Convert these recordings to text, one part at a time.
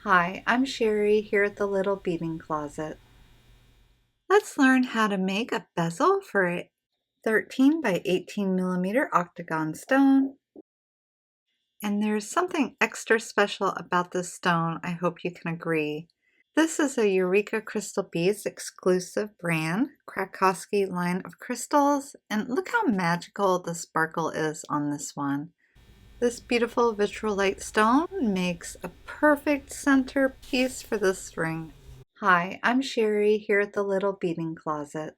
Hi, I'm Sherry here at the Little Beading Closet. Let's learn how to make a bezel for a 13 by 18 millimeter octagon stone. And there's something extra special about this stone, I hope you can agree. This is a Eureka Crystal Beads exclusive brand, Krakowski line of crystals, and look how magical the sparkle is on this one. This beautiful vitrolite stone makes a perfect centerpiece for this ring. Hi, I'm Sherry here at the Little Beading Closet.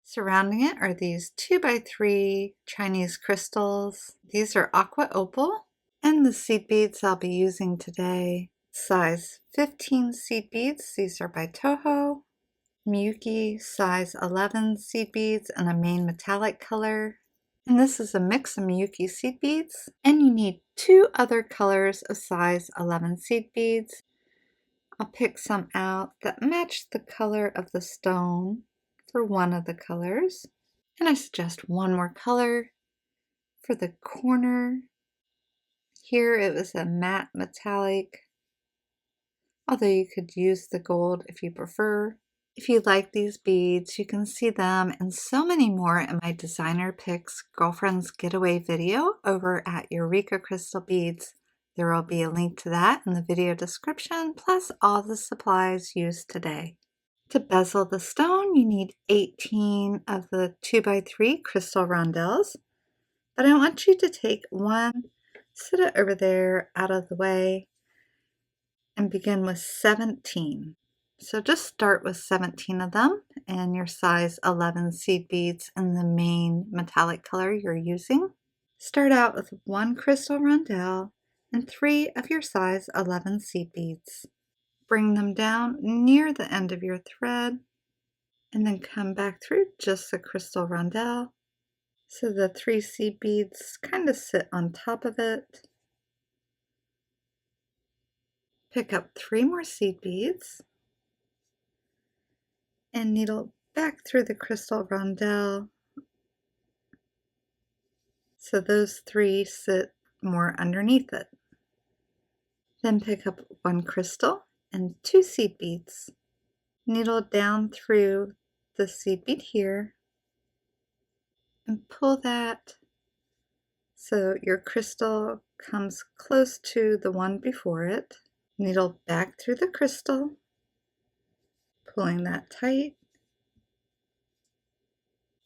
Surrounding it are these 2x3 Chinese crystals. These are aqua opal, and the seed beads I'll be using today. Size 15 seed beads, these are by Toho. Miyuki size 11 seed beads in a main metallic color. And this is a mix of Miyuki seed beads, and you need 2 other colors of size 11 seed beads. I'll pick some out that match the color of the stone for one of the colors. And I suggest one more color for the corner. Here it was a matte metallic, although you could use the gold if you prefer. If you like these beads, you can see them and so many more in my Designer Picks Girlfriend's Getaway video over at Eureka Crystal Beads. There will be a link to that in the video description, plus all the supplies used today. To bezel the stone, you need 18 of the 2x3 crystal rondelles, but I want you to take one, set it over there out of the way, and begin with 17. So just start with 17 of them and your size 11 seed beads in the main metallic color you're using. Start out with one crystal rondelle and 3 of your size 11 seed beads. Bring them down near the end of your thread and then come back through just the crystal rondelle so the 3 seed beads kind of sit on top of it. Pick up 3 more seed beads and needle back through the crystal rondelle so those 3 sit more underneath it. Then pick up 1 crystal and 2 seed beads. Needle down through the seed bead here and pull that so your crystal comes close to the one before it. Needle back through the crystal, pulling that tight.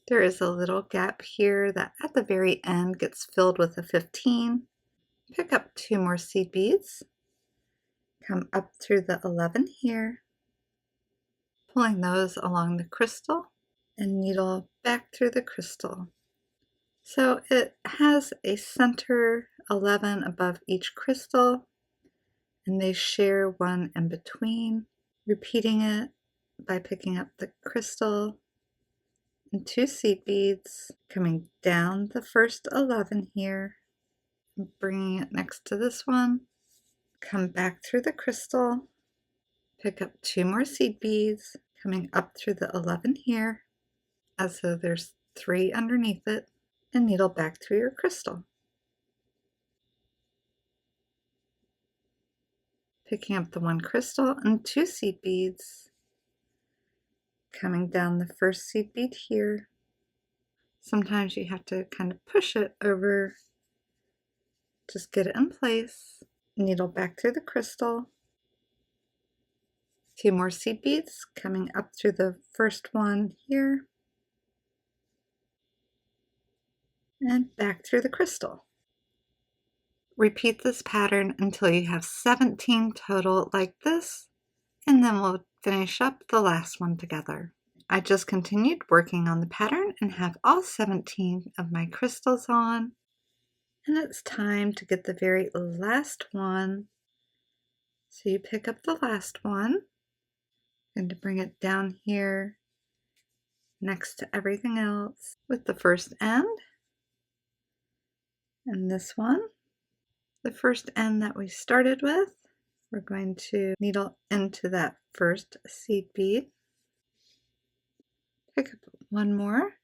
There is a little gap here that at the very end gets filled with a 15. Pick up 2 more seed beads, come up through the 11 here, pulling those along the crystal, and needle back through the crystal. So it has a center 11 above each crystal, and they share one in between. Repeating it by picking up the crystal and 2 seed beads, coming down the first 11 here, and bringing it next to this one. Come back through the crystal, pick up 2 more seed beads, coming up through the 11 here, as though there's 3 underneath it, and needle back through your crystal. Picking up the 1 crystal and 2 seed beads, coming down the first seed bead here. Sometimes you have to kind of push it over, just get it in place. Needle back through the crystal. 2 more seed beads coming up through the first one here, and back through the crystal. Repeat this pattern until you have 17 total like this, and then we'll finish up the last one together. I just continued working on the pattern and have all 17 of my crystals on, and it's time to get the very last one. So you pick up the last one, and to bring it down here next to everything else with the first end, and this one, the first end that we started with, we're going to needle into that first seed bead, pick up 1 more,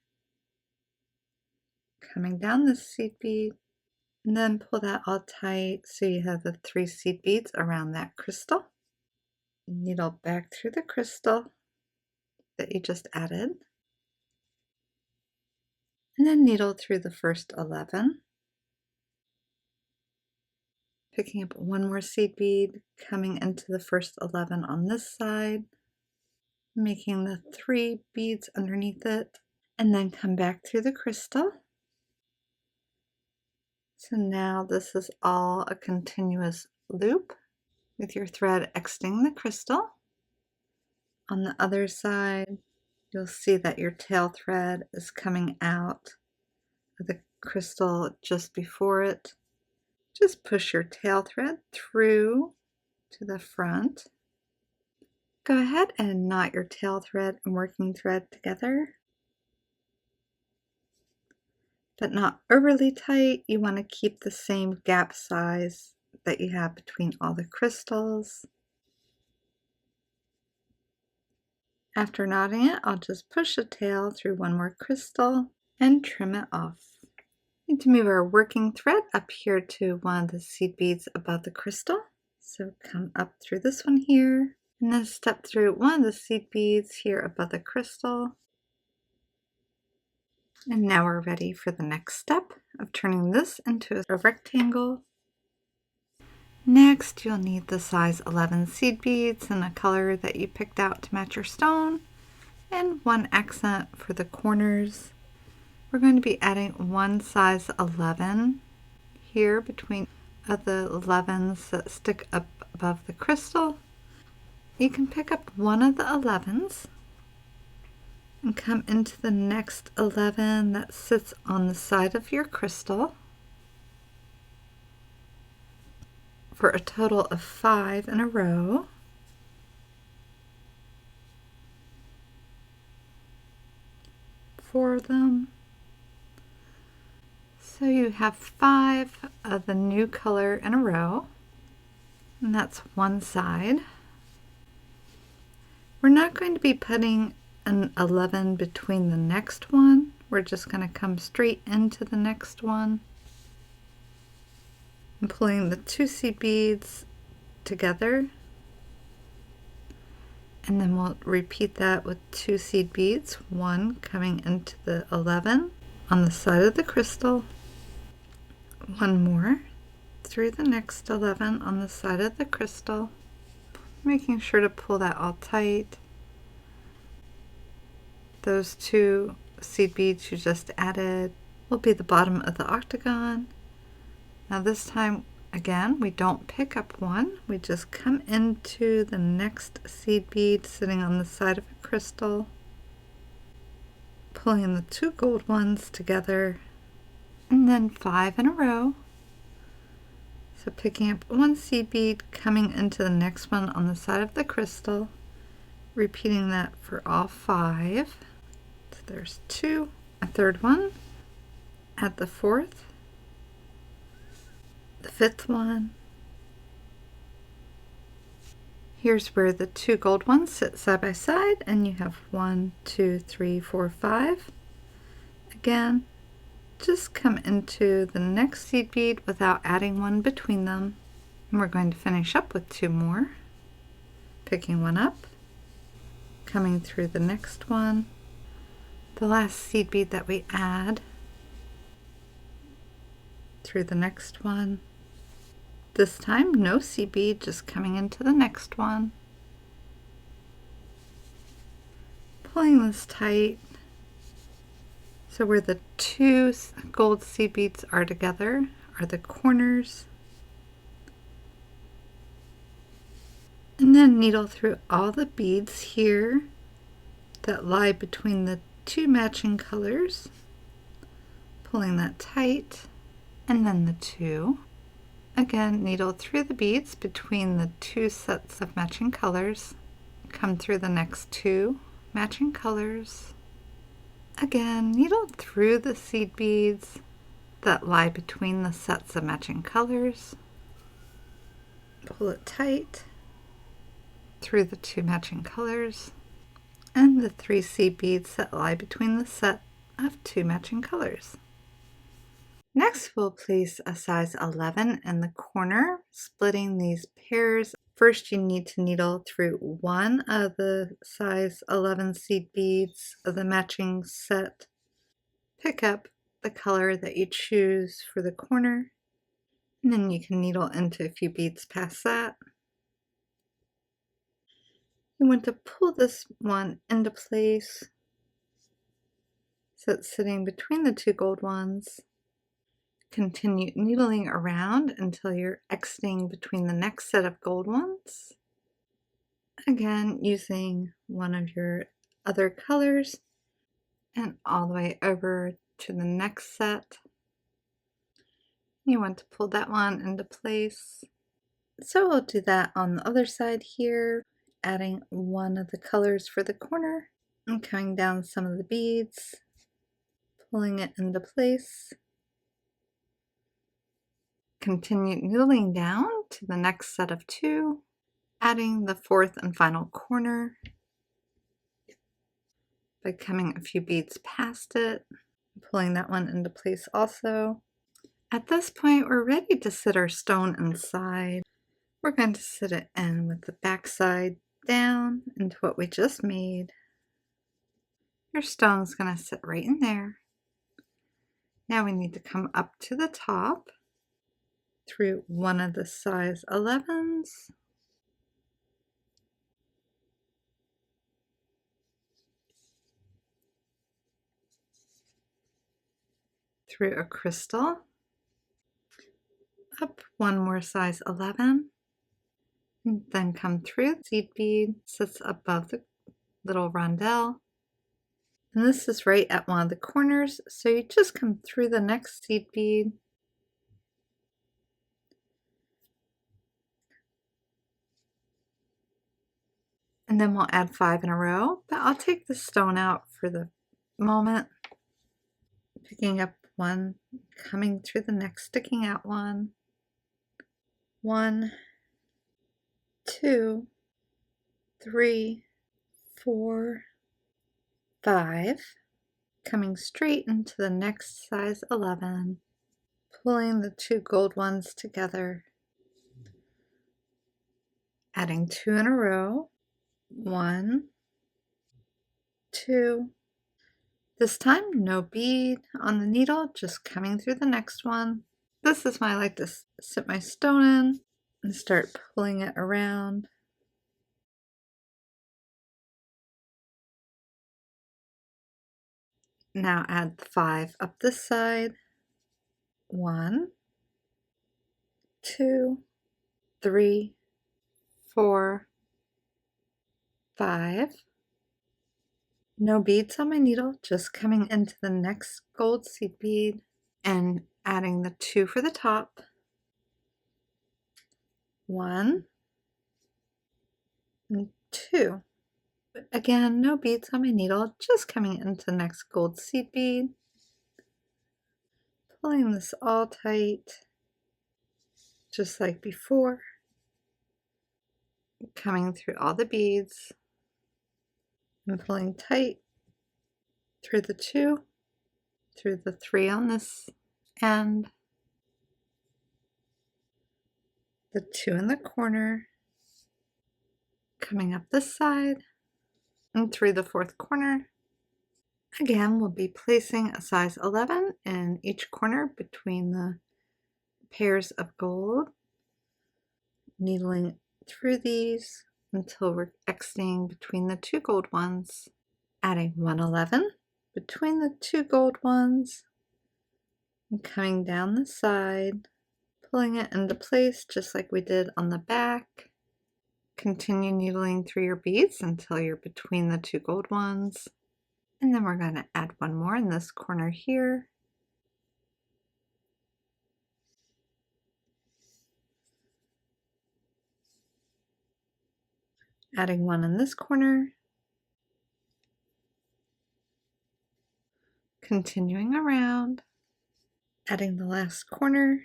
coming down the seed bead, and then pull that all tight so you have the 3 seed beads around that crystal. needle back through the crystal that you just added, and then needle through the first 11, picking up one more seed bead, coming into the first 11 on this side, making the 3 beads underneath it, and then come back through the crystal. So now this is all a continuous loop with your thread exiting the crystal. On the other side, you'll see that your tail thread is coming out of the crystal just before it. Just push your tail thread through to the front. Go ahead and knot your tail thread and working thread together, but not overly tight. You want to keep the same gap size that you have between all the crystals. After knotting it, I'll just push the tail through one more crystal and trim it off. We need to move our working thread up here to one of the seed beads above the crystal. So come up through this one here, and then step through one of the seed beads here above the crystal. And now we're ready for the next step of turning this into a rectangle. Next, you'll need the size 11 seed beads in a color that you picked out to match your stone, and one accent for the corners. We're going to be adding one size 11 here between the 11s that stick up above the crystal. You can pick up one of the 11s and come into the next 11 that sits on the side of your crystal for a total of 5 in a row. Four of them. So you have 5 of the new color in a row, and that's one side. We're not going to be putting an 11 between the next one. We're just going to come straight into the next one. I'm pulling the 2 seed beads together, and then we'll repeat that with 2 seed beads, one coming into the 11 on the side of the crystal, one more through the next 11 on the side of the crystal, making sure to pull that all tight. Those 2 seed beads you just added will be the bottom of the octagon. Now this time, again, we don't pick up one, we just come into the next seed bead sitting on the side of a crystal, pulling the 2 gold ones together, and then 5 in a row. So picking up one seed bead, coming into the next one on the side of the crystal, repeating that for all 5. So there's 2, a third one, add the 4th, the 5th one. Here's where the 2 gold ones sit side by side, and you have 1, 2, 3, 4, 5. Again, just come into the next seed bead without adding one between them, and we're going to finish up with 2 more, picking one up, coming through the next one, the last seed bead that we add, through the next one. This time no seed bead, just coming into the next one, pulling this tight. So where the 2 gold seed beads are together are the corners, and then needle through all the beads here that lie between the 2 matching colors, pulling that tight, and then the 2. Again, needle through the beads between the 2 sets of matching colors, come through the next 2 matching colors. Again, needle through the seed beads that lie between the sets of matching colors, pull it tight through the 2 matching colors, and the 3 seed beads that lie between the set of 2 matching colors. Next, we'll place a size 11 in the corner, splitting these pairs First, you need to needle through one of the size 11 seed beads of the matching set. Pick up the color that you choose for the corner, and then you can needle into a few beads past that. You want to pull this one into place so it's sitting between the two gold ones. Continue needling around until you're exiting between the next set of gold ones. Again, using one of your other colors and all the way over to the next set. You want to pull that one into place. So we'll do that on the other side here, adding one of the colors for the corner and coming down some of the beads, pulling it into place. Continue needling down to the next set of two, adding the fourth and final corner by coming a few beads past it, pulling that one into place also. At this point, we're ready to sit our stone inside. We're going to sit it in with the back side down into what we just made. Your stone's going to sit right in there. Now we need to come up to the top through one of the size 11s. Through a crystal, up one more size 11, and then come through the seed bead, sits above the little rondelle, and this is right at one of the corners, so you just come through the next seed bead, and then we'll add 5 in a row, but I'll take the stone out for the moment, picking up one, coming through the next, sticking out one, 1, 2, 3, 4, 5, coming straight into the next size 11, pulling the two gold ones together, adding 2 in a row, 1, 2, this time no bead on the needle, just coming through the next one. This is when I like to sit my stone in and start pulling it around. Now add 5 up this side. 1, 2, 3, 4, 5. No beads on my needle, just coming into the next gold seed bead and adding the 2 for the top. 1 and 2. Again, no beads on my needle, just coming into the next gold seed bead. Pulling this all tight, just like before. Coming through all the beads and pulling tight through the 2, through the 3 on this end, the 2 in the corner, coming up this side and through the 4th corner. Again, we'll be placing a size 11 in each corner between the pairs of gold, needling through these until we're exiting between the 2 gold ones, adding 111 between the 2 gold ones, and coming down the side, pulling it into place just like we did on the back. Continue needling through your beads until you're between the 2 gold ones. And then we're going to add one more in this corner here. Adding one in this corner. Continuing around. Adding the last corner.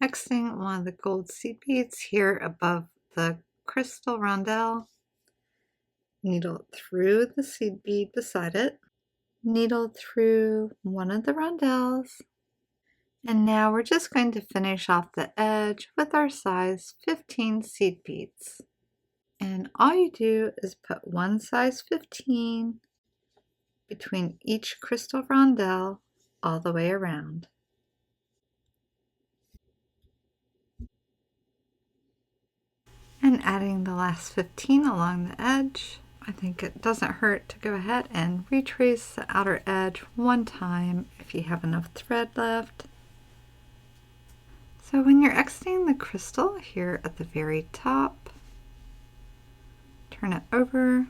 Exiting one of the gold seed beads here above the crystal rondelle. Needle through the seed bead beside it. Needle through one of the rondelles. And now we're just going to finish off the edge with our size 15 seed beads. And all you do is put one size 15 between each crystal rondelle all the way around. And adding the last 15 along the edge. I think it doesn't hurt to go ahead and retrace the outer edge one time if you have enough thread left. So when you're exiting the crystal here at the very top, turn it over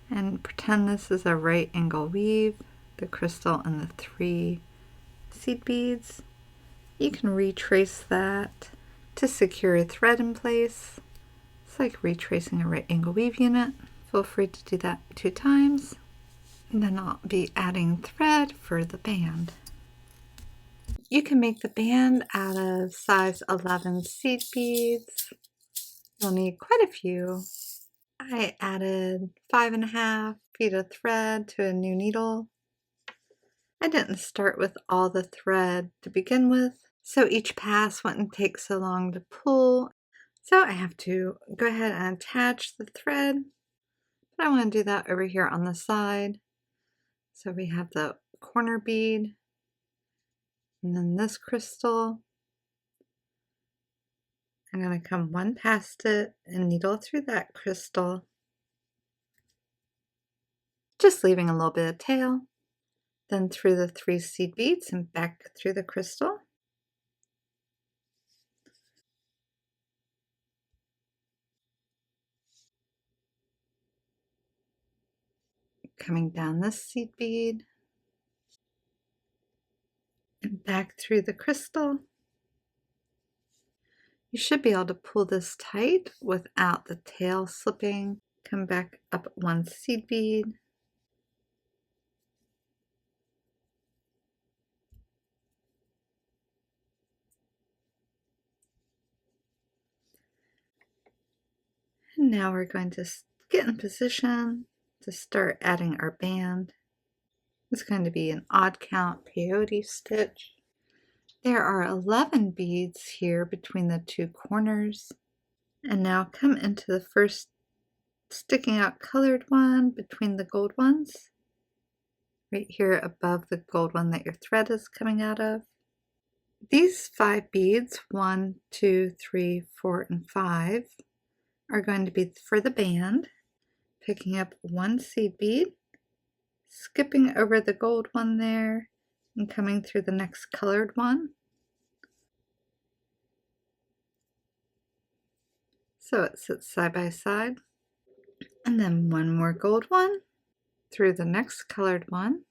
and pretend this is a right angle weave, the crystal and the 3 seed beads. You can retrace that to secure a thread in place. It's like retracing a right angle weave unit. Feel free to do that 2 times. And then I'll be adding thread for the band. You can make the band out of size 11 seed beads. You'll need quite a few. I added 5.5 feet of thread to a new needle. I didn't start with all the thread to begin with, so each pass wouldn't take so long to pull. So I have to go ahead and attach the thread, but I want to do that over here on the side. So we have the corner bead, and then this crystal. I'm going to come one past it and needle through that crystal, just leaving a little bit of tail, then through the 3 seed beads and back through the crystal. Coming down this seed bead and back through the crystal. You should be able to pull this tight without the tail slipping. Come back up 1 seed bead. And now we're going to get in position to start adding our band. It's going to be an odd count peyote stitch. There are 11 beads here between the 2 corners. And now come into the first sticking out colored one between the gold ones, right here above the gold one that your thread is coming out of. These 5 beads, 1, 2, 3, 4, and 5, are going to be for the band. Picking up 1 seed bead, skipping over the gold one there, and coming through the next colored one. So it sits side by side. And then 1 more gold one through the next colored one.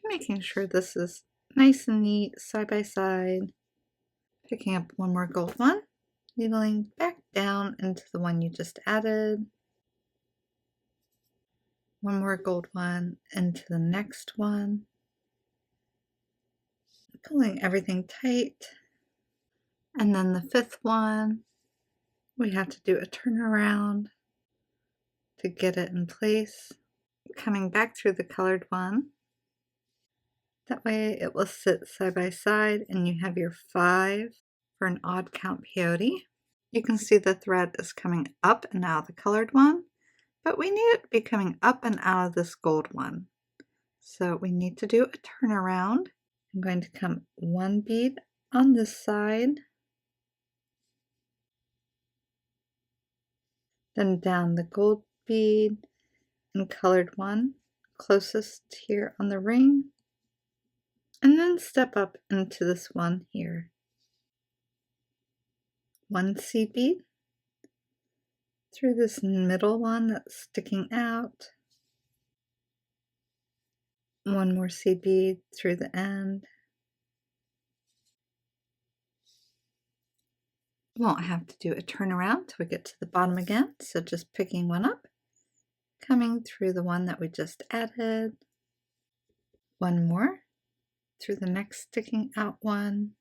Making sure this is nice and neat, side by side. Picking up 1 more gold one, needling back down into the one you just added. 1 more gold one into the next one. Pulling everything tight. And then the 5th one, we have to do a turnaround to get it in place. Coming back through the colored one. That way it will sit side by side and you have your 5 for an odd count peyote. You can see the thread is coming up and out of the colored one, but we need it to be coming up and out of this gold one. So we need to do a turnaround. I'm going to come 1 bead on this side, then down the gold bead and colored one closest here on the ring, and then step up into this one here. 1 seed bead through this middle one that's sticking out, 1 more seed bead through the end. Won't have to do a turnaround till we get to the bottom again, so just picking one up, coming through the one that we just added, 1 more through the next sticking out one,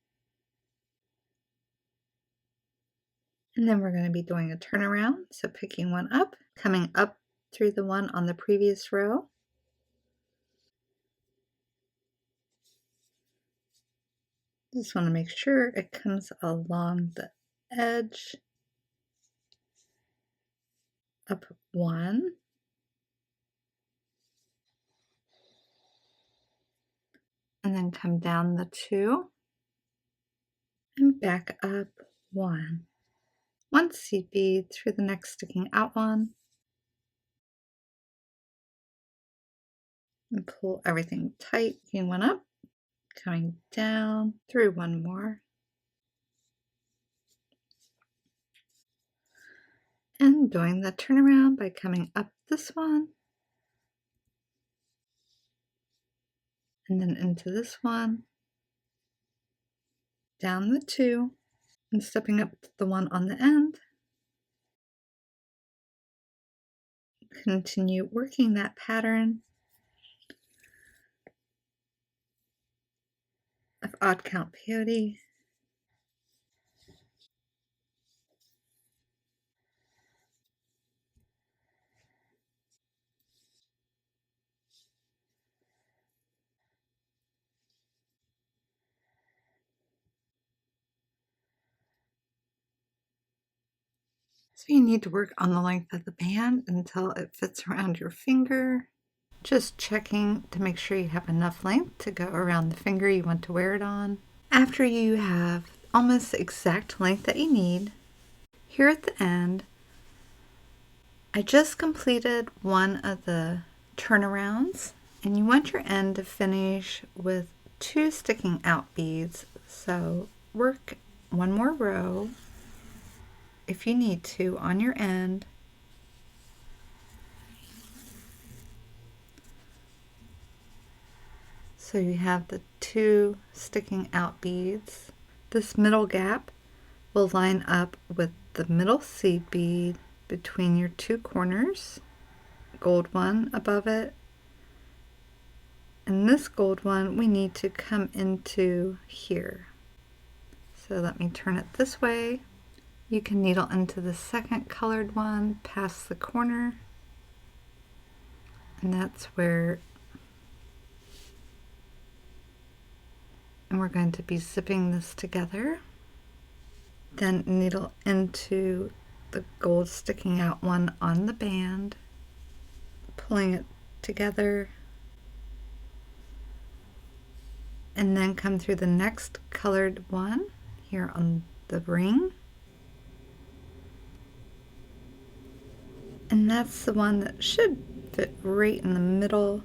and then we're going to be doing a turnaround, so picking one up, coming up through the one on the previous row, Just want to make sure it comes along the edge. Up 1. And then come down the 2. And back up 1. 1 seed bead through the next sticking out one. And pull everything tight. Picking one up. Coming down through 1 more. And doing the turnaround by coming up this one. And then into this one. Down the 2. And stepping up to the one on the end. Continue working that pattern of odd count peyote. So you need to work on the length of the band until it fits around your finger. Just checking to make sure you have enough length to go around the finger you want to wear it on. After you have almost the exact length that you need, here at the end, I just completed one of the turnarounds, and you want your end to finish with 2 sticking out beads. So work 1 more row if you need to on your end. So you have the 2 sticking out beads. This middle gap will line up with the middle seed bead between your 2 corners, gold one above it, and this gold one we need to come into here. So let me turn it this way. You can needle into the second colored one past the corner, and that's where, and we're going to be zipping this together. Then needle into the gold sticking out one on the band, pulling it together, and then come through the next colored one here on the ring. And that's the one that should fit right in the middle.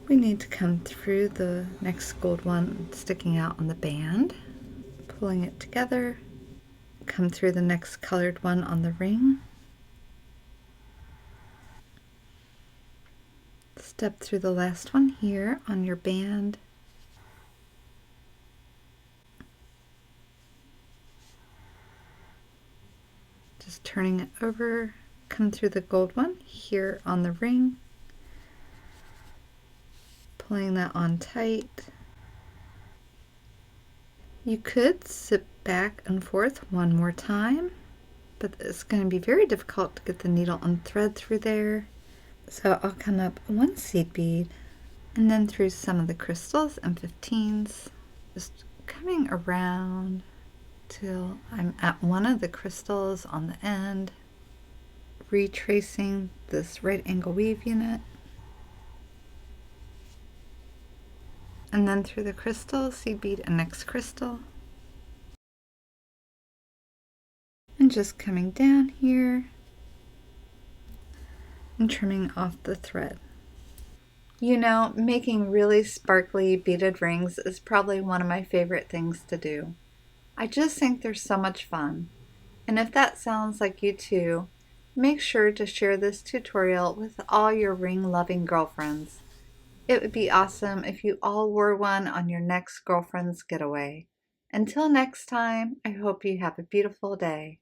We need to come through the next gold one sticking out on the band, pulling it together, come through the next colored one on the ring, step through the last one here on your band, just turning it over, come through the gold one here on the ring, pulling that on tight. You could zip back and forth 1 more time, but it's going to be very difficult to get the needle and thread through there. So I'll come up 1 seed bead and then through some of the crystals and 15s, just coming around till I'm at one of the crystals on the end, retracing this right angle weave unit, and then through the crystal, seed bead and next crystal, and just coming down here and trimming off the thread. You know, making really sparkly beaded rings is probably one of my favorite things to do. I just think they're so much fun. And if that sounds like you too, make sure to share this tutorial with all your ring-loving girlfriends. It would be awesome if you all wore one on your next girlfriend's getaway. Until next time, I hope you have a beautiful day.